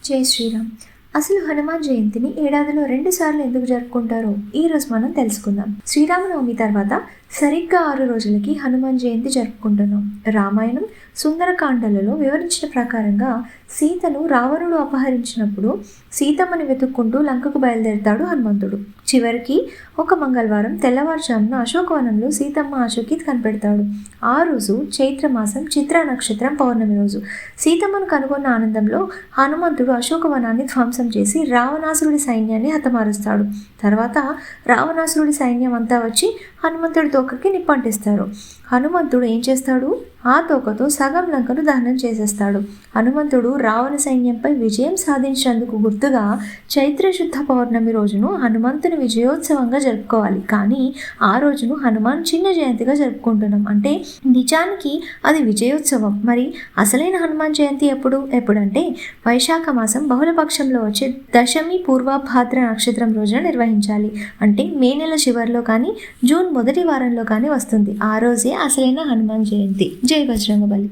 జై శ్రీరామ్. అసలు హనుమాన్ జయంతిని ఏడాదిలో 2 సార్లు ఎందుకు జరుపుకుంటారో ఈరోజు మనం తెలుసుకుందాం. శ్రీరామనవమి తర్వాత సరిగ్గా 6 రోజులకి హనుమాన్ జయంతి జరుపుకుంటున్నాం. రామాయణం సుందరకాండలలో వివరించిన ప్రకారంగా సీతను రావణుడు అపహరించినప్పుడు సీతమ్మని వెతుక్కుంటూ లంకకు బయలుదేరతాడు హనుమంతుడు. చివరికి ఒక మంగళవారం తెల్లవారుజామున అశోకవనంలో సీతమ్మ ఆశోకి కనిపెడతాడు. ఆ రోజు చైత్రమాసం చిత్ర నక్షత్రం పౌర్ణమి రోజు. సీతమ్మను కనుగొన్న ఆనందంలో హనుమంతుడు అశోకవనాన్ని ధ్వంసం చేసి రావణాసురుడి సైన్యాన్ని హతమారుస్తాడు. తర్వాత రావణాసురుడి సైన్యం అంతా వచ్చి హనుమంతుడి తోకకి నిప్పంటిస్తారు. హనుమంతుడు ఏం చేస్తాడు? ఆ తోకతో సగం లంకను దహనం చేసేస్తాడు. హనుమంతుడు రావణ సైన్యంపై విజయం సాధించినందుకు గుర్తుగా చైత్రశుద్ధ పౌర్ణమి రోజును హనుమంతుని విజయోత్సవంగా జరుపుకోవాలి. కానీ ఆ రోజును హనుమాన్ చిన్న జయంతిగా జరుపుకుంటున్నాం. అంటే నిజానికి అది విజయోత్సవం. మరి అసలైన హనుమాన్ జయంతి ఎప్పుడంటే వైశాఖ మాసం బహుళపక్షంలో వచ్చే దశమి పూర్వభాద్ర నక్షత్రం రోజున నిర్వహించాలి. అంటే మే నెల చివరిలో కానీ జూన్ మొదటి వారంలో కానీ వస్తుంది. ఆ రోజే అసలైన హనుమాన్ జయంతి. జై బజరంగబలి.